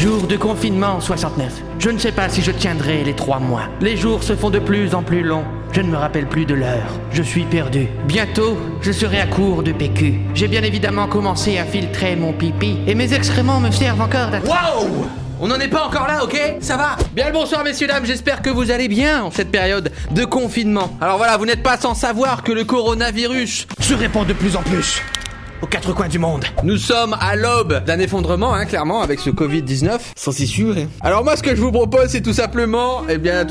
Jour de confinement 69. Je ne sais pas si je tiendrai les 3 mois. Les jours se font de plus en plus longs. Je ne me rappelle plus de l'heure. Je suis perdu. Bientôt, je serai à court de PQ. J'ai bien évidemment commencé à filtrer mon pipi et mes excréments me servent encore Waouh! On n'en est pas encore là, ok? Ça va? Bien le bonsoir messieurs dames, j'espère que vous allez bien en cette période de confinement. Alors voilà, vous n'êtes pas sans savoir que le coronavirus se répand de plus en plus aux 4 coins du monde. Nous sommes à l'aube d'un effondrement, clairement, avec ce Covid-19. Sans s'y sûr. Alors moi, ce que je vous propose, c'est tout simplement déjà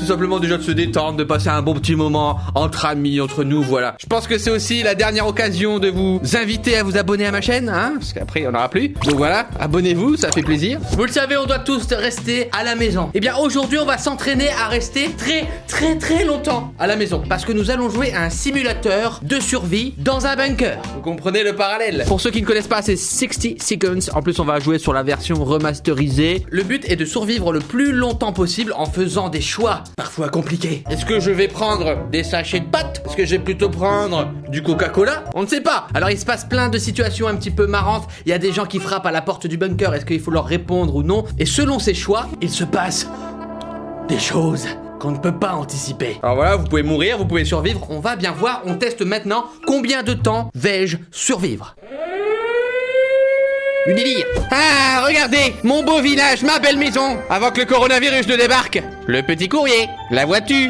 de se détendre, de passer un bon petit moment entre amis, entre nous, voilà. Je pense que c'est aussi la dernière occasion de vous inviter à vous abonner à ma chaîne, parce qu'après, on n'aura plus. Donc voilà, abonnez-vous, ça fait plaisir. Vous le savez, on doit tous rester à la maison. Eh bien, aujourd'hui, on va s'entraîner à rester très longtemps à la maison. Parce que nous allons jouer à un simulateur de survie dans un bunker. Vous comprenez le parallèle? Pour ceux qui ne connaissent pas, c'est 60 Seconds. En plus, on va jouer sur la version remasterisée. Le but est de survivre le plus longtemps possible en faisant des choix parfois compliqués. Est-ce que je vais prendre des sachets de pâtes? Est-ce que je vais plutôt prendre du Coca-Cola? On ne sait pas. Alors, il se passe plein de situations un petit peu marrantes. Il y a des gens qui frappent à la porte du bunker. Est-ce qu'il faut leur répondre ou non? Et selon ces choix, il se passe des choses qu'on ne peut pas anticiper. Alors voilà, vous pouvez mourir, vous pouvez survivre. On va bien voir, on teste maintenant combien de temps vais-je survivre. Du délire. Ah, regardez, mon beau village, ma belle maison, avant que le coronavirus ne débarque. Le petit courrier, la voiture.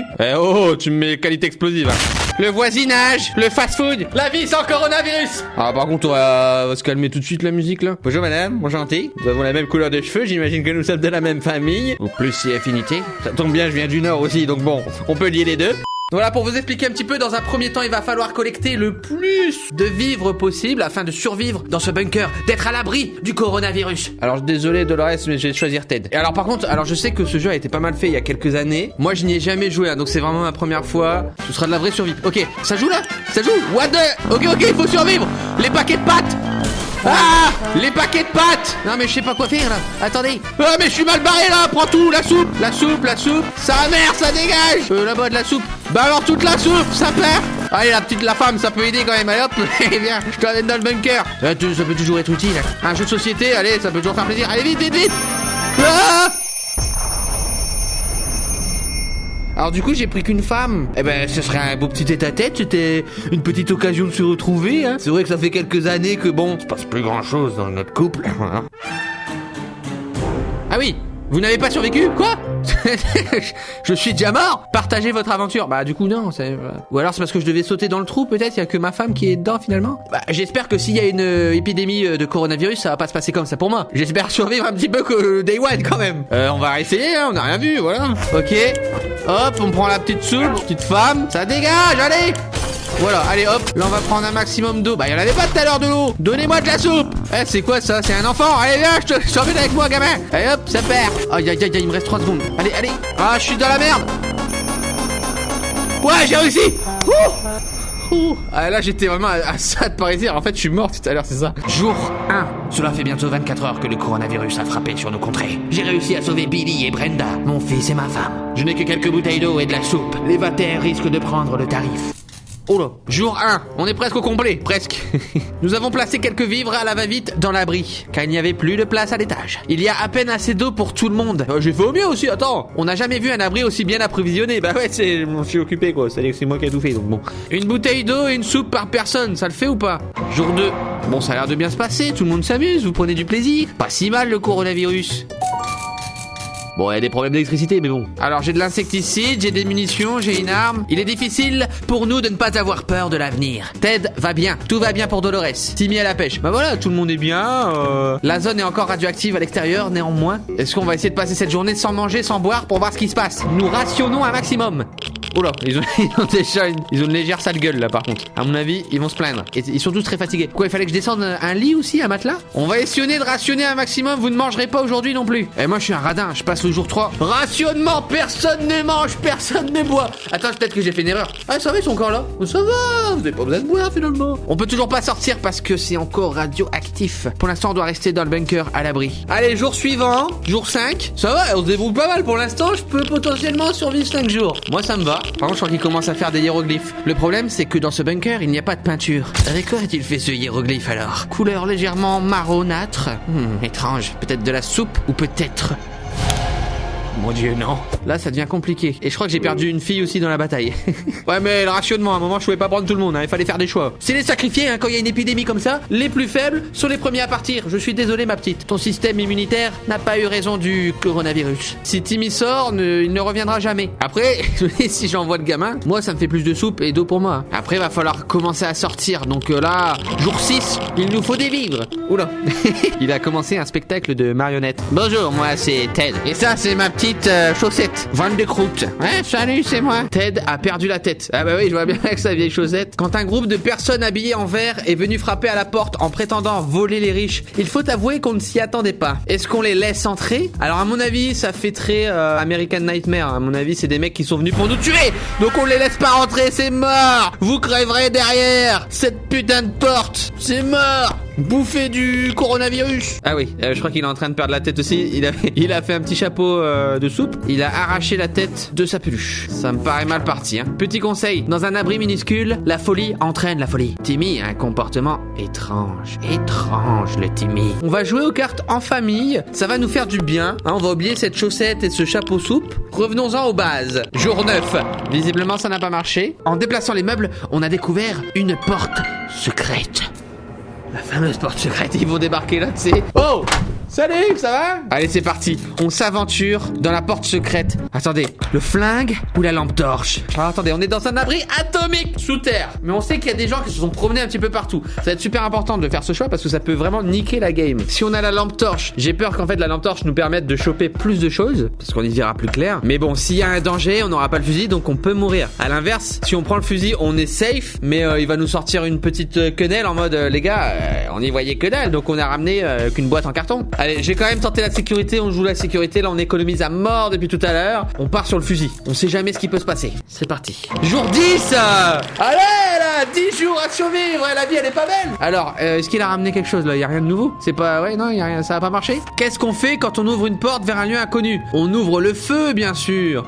Tu me mets qualité explosive. Le voisinage, le fast-food, la vie sans coronavirus. Ah, par contre, on va se calmer tout de suite la musique là. Bonjour madame, bonjour gentil. Nous avons la même couleur de cheveux, j'imagine que nous sommes de la même famille. Ou plus si affinité. Ça tombe bien, je viens du Nord aussi, donc bon, on peut lier les deux. Voilà, pour vous expliquer un petit peu, dans un premier temps, il va falloir collecter le plus de vivres possible afin de survivre dans ce bunker, d'être à l'abri du coronavirus. Alors, désolé Dolores, mais je vais choisir Ted. Et alors, par contre, je sais que ce jeu a été pas mal fait il y a quelques années. Moi, je n'y ai jamais joué, donc c'est vraiment ma première fois. Ce sera de la vraie survie. Ok, ça joue là? Ça joue? What the? Ok, il faut survivre. Les paquets de pâtes. Ah! Les paquets de pâtes! Non mais je sais pas quoi faire là. Attendez. Ah mais je suis mal barré là. Prends tout. La soupe. Sa mère, ça dégage. Là-bas de la soupe. Bah alors toute la soupe, ça perd. Allez la femme, ça peut aider quand même. Allez hop. Eh bien, je te ramène dans le bunker. Ça peut toujours être utile. Un jeu de société, allez, ça peut toujours faire plaisir. Allez vite. Ah! Alors du coup j'ai pris qu'une femme. Eh ben ce serait un beau petit tête-à-tête. C'était une petite occasion de se retrouver. C'est vrai que ça fait quelques années que bon, il se passe plus grand chose dans notre couple. Ah oui, vous n'avez pas survécu? Quoi? Je suis déjà mort? Partagez votre aventure. Bah du coup non, ou alors c'est parce que je devais sauter dans le trou peut-être. Il y a que ma femme qui est dedans finalement. Bah j'espère que s'il y a une épidémie de coronavirus, ça va pas se passer comme ça pour moi. J'espère survivre un petit peu que Day One quand même. On va essayer, on n'a rien vu, voilà. Ok, hop, on prend la petite soupe, petite femme. Ça dégage, allez. Voilà, allez hop, là on va prendre un maximum d'eau. Bah y'en avait pas tout à l'heure de l'eau. Donnez-moi de la soupe. C'est quoi ça? C'est un enfant? Allez viens, je t'emmène avec moi gamin. Allez hop, ça perd. Aïe, il me reste 3 secondes. Allez. Ah, je suis dans la merde. Ouais, j'ai réussi. Ah là j'étais vraiment à ça de partir. En fait je suis mort tout à l'heure, c'est ça. Jour 1. Cela fait bientôt 24 heures que le coronavirus a frappé sur nos contrées. J'ai réussi à sauver Billy et Brenda, mon fils et ma femme. Je n'ai que quelques bouteilles d'eau et de la soupe. Les vataires risquent de prendre le tarif. Oh là, jour 1, on est presque au complet, presque. Nous avons placé quelques vivres à la va-vite dans l'abri, car il n'y avait plus de place à l'étage. Il y a à peine assez d'eau pour tout le monde. J'ai fait au mieux aussi, attends. On n'a jamais vu un abri aussi bien approvisionné. Bah ouais, je m'en suis occupé quoi, c'est-à-dire que c'est moi qui ai tout fait, donc bon. Une bouteille d'eau et une soupe par personne, ça le fait ou pas? Jour 2, bon ça a l'air de bien se passer, tout le monde s'amuse, vous prenez du plaisir. Pas si mal le coronavirus. Bon, il y a des problèmes d'électricité, mais bon. Alors, j'ai de l'insecticide, j'ai des munitions, j'ai une arme. Il est difficile pour nous de ne pas avoir peur de l'avenir. Ted va bien. Tout va bien pour Dolores. Timmy à la pêche. Bah voilà, tout le monde est bien. La zone est encore radioactive à l'extérieur, néanmoins. Est-ce qu'on va essayer de passer cette journée sans manger, sans boire pour voir ce qui se passe? Nous rationnons un maximum. Oh là, ils ont déjà une légère sale gueule là par contre. À mon avis, ils vont se plaindre. Et ils sont tous très fatigués. Quoi, il fallait que je descende un lit aussi, un matelas? On va essayer de rationner un maximum. Vous ne mangerez pas aujourd'hui non plus. Et moi, je suis un radin. Je passe le jour 3. Rationnement, personne ne mange, personne ne boit. Attends, peut-être que j'ai fait une erreur. Ah, ça va, ils sont encore là. Ça va, vous n'avez pas besoin de boire finalement. On peut toujours pas sortir parce que c'est encore radioactif. Pour l'instant, on doit rester dans le bunker à l'abri. Allez, jour suivant, jour 5. Ça va, on se débrouille pas mal pour l'instant. Je peux potentiellement survivre 5 jours. Moi, ça me va. Par contre, je crois qu'il commence à faire des hiéroglyphes. Le problème, c'est que dans ce bunker, il n'y a pas de peinture. Avec quoi a-t-il fait ce hiéroglyphe alors? Couleur légèrement marronâtre. Étrange. Peut-être de la soupe ou peut-être... Mon Dieu, non. Là, ça devient compliqué. Et je crois que j'ai perdu une fille aussi dans la bataille. Ouais, mais le rationnement, à un moment, je pouvais pas prendre tout le monde. Il fallait faire des choix. C'est les sacrifier, quand il y a une épidémie comme ça. Les plus faibles sont les premiers à partir. Je suis désolé, ma petite. Ton système immunitaire n'a pas eu raison du coronavirus. Si Timmy sort, il ne reviendra jamais. Après, si j'envoie le gamin, moi, ça me fait plus de soupe et d'eau pour moi. Après, va falloir commencer à sortir. Donc là, jour 6, il nous faut des vivres. Oula. Il a commencé un spectacle de marionnettes. Bonjour, moi, c'est Ted. Et ça, c'est ma petite chaussette. Van de croûte. Ouais, salut, c'est moi. Ted a perdu la tête. Ah bah oui, je vois bien avec sa vieille chaussette. Quand un groupe de personnes habillées en vert est venu frapper à la porte en prétendant voler les riches, il faut avouer qu'on ne s'y attendait pas. Est-ce qu'on les laisse entrer? Alors à mon avis, ça fait très American Nightmare. À mon avis, c'est des mecs qui sont venus pour nous tuer. Donc on les laisse pas rentrer, c'est mort. Vous crèverez derrière cette putain de porte. C'est mort. Bouffer du coronavirus. Ah oui, je crois qu'il est en train de perdre la tête aussi. Il a fait un petit chapeau de soupe. Il a arraché la tête de sa peluche. Ça me paraît mal parti, hein. Petit conseil, dans un abri minuscule, la folie entraîne la folie. Timmy a un comportement étrange. Étrange, le Timmy. On va jouer aux cartes en famille. Ça va nous faire du bien, hein. On va oublier cette chaussette et ce chapeau soupe. Revenons-en aux bases. Jour 9. Visiblement, ça n'a pas marché. En déplaçant les meubles, on a découvert une porte secrète. La fameuse porte secrète, ils vont débarquer là, tu sais. Oh! Salut, ça va? Allez, c'est parti. On s'aventure dans la porte secrète. Attendez, le flingue ou la lampe torche? Alors, attendez, on est dans un abri atomique sous terre. Mais on sait qu'il y a des gens qui se sont promenés un petit peu partout. Ça va être super important de faire ce choix parce que ça peut vraiment niquer la game. Si on a la lampe torche, j'ai peur qu'en fait la lampe torche nous permette de choper plus de choses parce qu'on y verra plus clair. Mais bon, s'il y a un danger, on n'aura pas le fusil, donc on peut mourir. À l'inverse, si on prend le fusil, on est safe, mais il va nous sortir une petite quenelle en mode les gars, on y voyait que dalle, donc on a ramené qu'une boîte en carton. Allez, j'ai quand même tenté la sécurité, on joue la sécurité, là on économise à mort depuis tout à l'heure. On part sur le fusil, on sait jamais ce qui peut se passer. C'est parti. Jour 10. Allez là, 10 jours à survivre, la vie elle est pas belle. Alors, est-ce qu'il a ramené quelque chose là? Y a rien de nouveau? C'est pas... Ouais, non, y a rien, ça a pas marché. Qu'est-ce qu'on fait quand on ouvre une porte vers un lieu inconnu? On ouvre le feu, bien sûr.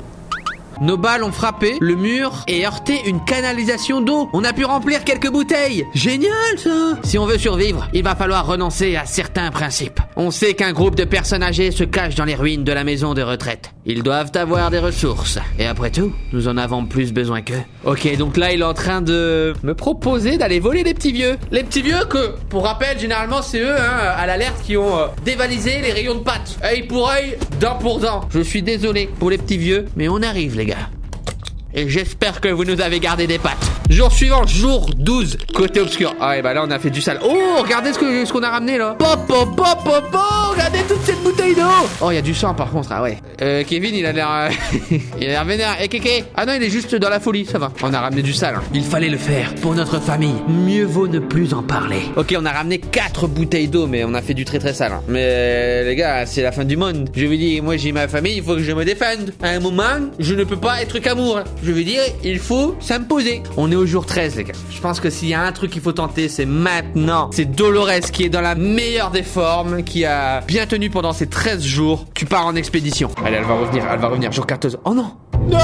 Nos balles ont frappé le mur et heurté une canalisation d'eau. On a pu remplir quelques bouteilles. Génial ça. Si on veut survivre, il va falloir renoncer à certains principes. On sait qu'un groupe de personnes âgées se cache dans les ruines de la maison de retraite. Ils doivent avoir des ressources. Et après tout, nous en avons plus besoin qu'eux. Ok, donc là il est en train de me proposer d'aller voler les petits vieux. Les petits vieux que, pour rappel, généralement c'est eux à l'alerte qui ont dévalisé les rayons de pâtes. Œil pour œil, dent pour dent. Je suis désolé pour les petits vieux, mais on arrive les gars. Et j'espère que vous nous avez gardé des pâtes. Jour suivant, jour 12, côté obscur. Ah ouais, bah là on a fait du sale. Oh, regardez ce qu'on a ramené là. Pop, pop, pop, pop, pop. Regardez toute cette bouteille d'eau. Oh, il y a du sang par contre, ah ouais. Kevin, il a l'air... il a l'air vénère. Et Kéké? Ah non, il est juste dans la folie, ça va. On a ramené du sale. Il fallait le faire pour notre famille. Mieux vaut ne plus en parler. Ok, on a ramené 4 bouteilles d'eau, mais on a fait du très très sale. Mais les gars, c'est la fin du monde. Je veux dire, moi j'ai ma famille, il faut que je me défende. À un moment, je ne peux pas être qu'amour. Je veux dire, il faut s'imposer. On est au jour 13, les gars. Je pense que s'il y a un truc qu'il faut tenter, c'est maintenant. C'est Dolores qui est dans la meilleure des formes, qui a bien tenu pendant ces 13 jours. Tu pars en expédition. Allez, elle va revenir. Jour 14. Oh non! Non!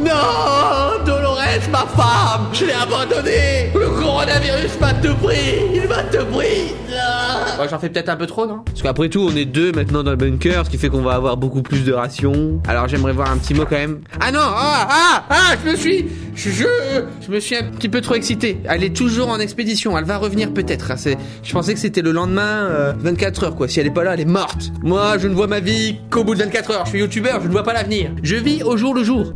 Non! Dolores, ma femme! Je l'ai abandonnée! Le coronavirus m'a tout pris! Il m'a tout pris! Ah. Ouais, j'en fais peut-être un peu trop, non? Parce qu'après tout, on est 2 maintenant dans le bunker, ce qui fait qu'on va avoir beaucoup plus de rations. Alors j'aimerais voir un petit mot quand même. Ah non! Je me suis un petit peu trop excité. Elle est toujours en expédition, elle va revenir peut-être. Je pensais que c'était le lendemain, 24 heures quoi. Si elle est pas là, elle est morte. Moi, je ne vois ma vie qu'au bout de 24 heures. Je suis youtubeur, je ne vois pas l'avenir. Je vis au jour le jour.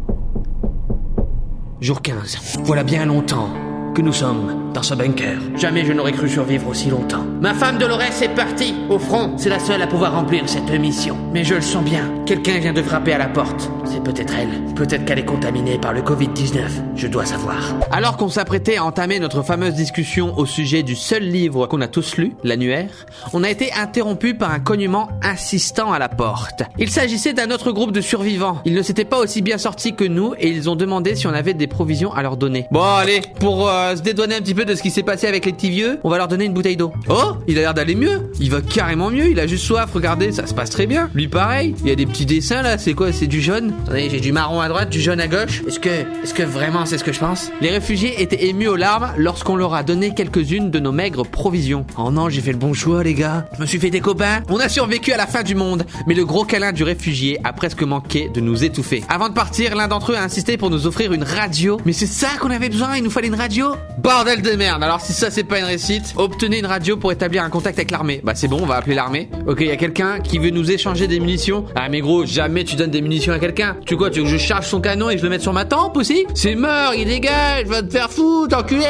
Jour 15. Voilà bien longtemps que nous sommes dans ce bunker. Jamais je n'aurais cru survivre aussi longtemps. Ma femme Dolores est partie au front. C'est la seule à pouvoir remplir cette mission. Mais je le sens bien. Quelqu'un vient de frapper à la porte. C'est peut-être elle. Peut-être qu'elle est contaminée par le Covid-19. Je dois savoir. Alors qu'on s'apprêtait à entamer notre fameuse discussion au sujet du seul livre qu'on a tous lu, l'annuaire, on a été interrompu par un cognement insistant à la porte. Il s'agissait d'un autre groupe de survivants. Ils ne s'étaient pas aussi bien sortis que nous et ils ont demandé si on avait des provisions à leur donner. Bon allez, pour se dédouaner un petit peu de ce qui s'est passé avec les petits vieux, on va leur donner une bouteille d'eau. Oh, il a l'air d'aller mieux. Il va carrément mieux, il a juste soif, regardez, ça se passe très bien. Lui pareil, il y a des petits dessins là, c'est quoi? C'est du jaune? Attendez, j'ai du marron à droite, du jaune à gauche. Est-ce que vraiment c'est ce que je pense? Les réfugiés étaient émus aux larmes lorsqu'on leur a donné quelques-unes de nos maigres provisions. Oh non, j'ai fait le bon choix les gars. Je me suis fait des copains. On a survécu à la fin du monde, mais le gros câlin du réfugié a presque manqué de nous étouffer. Avant de partir, l'un d'entre eux a insisté pour nous offrir une radio. Mais c'est ça qu'on avait besoin, il nous fallait une radio? Bordel de merde. Alors si ça c'est pas une réussite, obtenez une radio pour établir un contact avec l'armée. Bah c'est bon, on va appeler l'armée. Ok, il y a quelqu'un qui veut nous échanger des munitions. Ah mais gros, jamais tu donnes des munitions à quelqu'un. Tu quoi, tu veux que je charge son canon et je le mette sur ma tempe aussi? C'est mort, il dégage, va te faire foutre, enculé.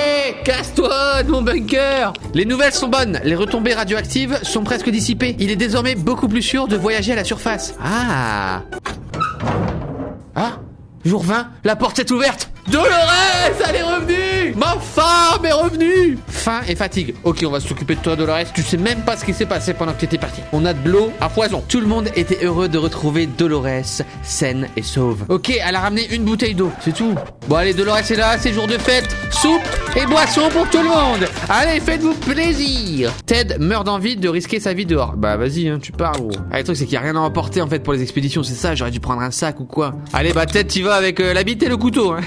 Casse-toi de mon bunker. Les nouvelles sont bonnes, les retombées radioactives sont presque dissipées. Il est désormais beaucoup plus sûr de voyager à la surface. Ah, jour 20, la porte est ouverte. Dolores, elle est revenue. Ma femme est revenue. Faim et fatigue. Ok, on va s'occuper de toi, Dolores. Tu sais même pas ce qui s'est passé pendant que t'étais parti. On a de l'eau à foison. Tout le monde était heureux de retrouver Dolores, saine et sauve. Ok, elle a ramené une bouteille d'eau, c'est tout. Bon allez, Dolores est là, c'est jour de fête. Soupe et boissons pour tout le monde. Allez, faites-vous plaisir. Ted meurt d'envie de risquer sa vie dehors. Bah vas-y, hein, tu pars gros. Ah, le truc c'est qu'il y a rien à emporter en fait pour les expéditions, c'est ça. J'aurais dû prendre un sac ou quoi. Allez, bah Ted, t'y vas avec la bite et le couteau. Hein.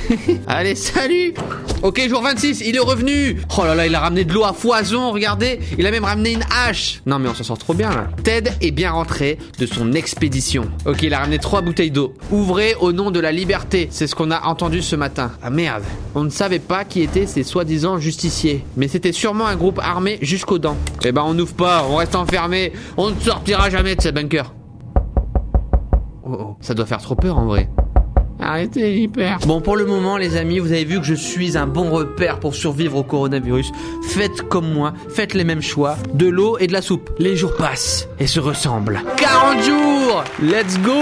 Allez, salut. Ok, jour 26, il est revenu. Oh là là, il a ramené de l'eau à foison, regardez. Il a même ramené une hache. Non mais on s'en sort trop bien là. Ted est bien rentré de son expédition. Ok, il a ramené 3 bouteilles d'eau. Ouvrez au nom de la liberté. C'est ce qu'on a entendu ce matin. Ah merde. On ne savait pas qui étaient ces soi-disant justiciers. Mais c'était sûrement un groupe armé jusqu'aux dents. Eh ben on n'ouvre pas, on reste enfermé. On ne sortira jamais de ce bunker. Oh, ça doit faire trop peur en vrai. Arrêtez l'hyper. Bon, pour le moment, les amis, vous avez vu que je suis un bon repère pour survivre au coronavirus. Faites comme moi, faites les mêmes choix, de l'eau et de la soupe. Les jours passent et se ressemblent. 40 jours. Let's go.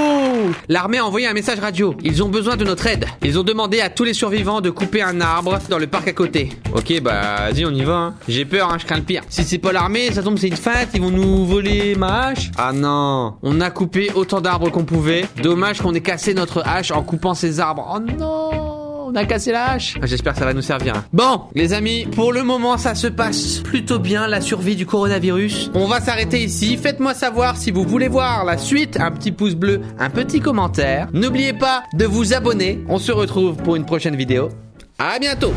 L'armée a envoyé un message radio. Ils ont besoin de notre aide. Ils ont demandé à tous les survivants de couper un arbre dans le parc à côté. Ok, bah, vas-y, on y va. Hein. J'ai peur, hein, je crains le pire. Si c'est pas l'armée, ça tombe, c'est une fête. Ils vont nous voler ma hache. Ah non. On a coupé autant d'arbres qu'on pouvait. Dommage qu'on ait cassé notre hache en coupant ces arbres. Oh non, on a cassé la hache. J'espère que ça va nous servir. Bon, les amis, pour le moment, ça se passe plutôt bien, la survie du coronavirus. On va s'arrêter ici. Faites-moi savoir si vous voulez voir la suite. Un petit pouce bleu, un petit commentaire. N'oubliez pas de vous abonner. On se retrouve pour une prochaine vidéo. À bientôt.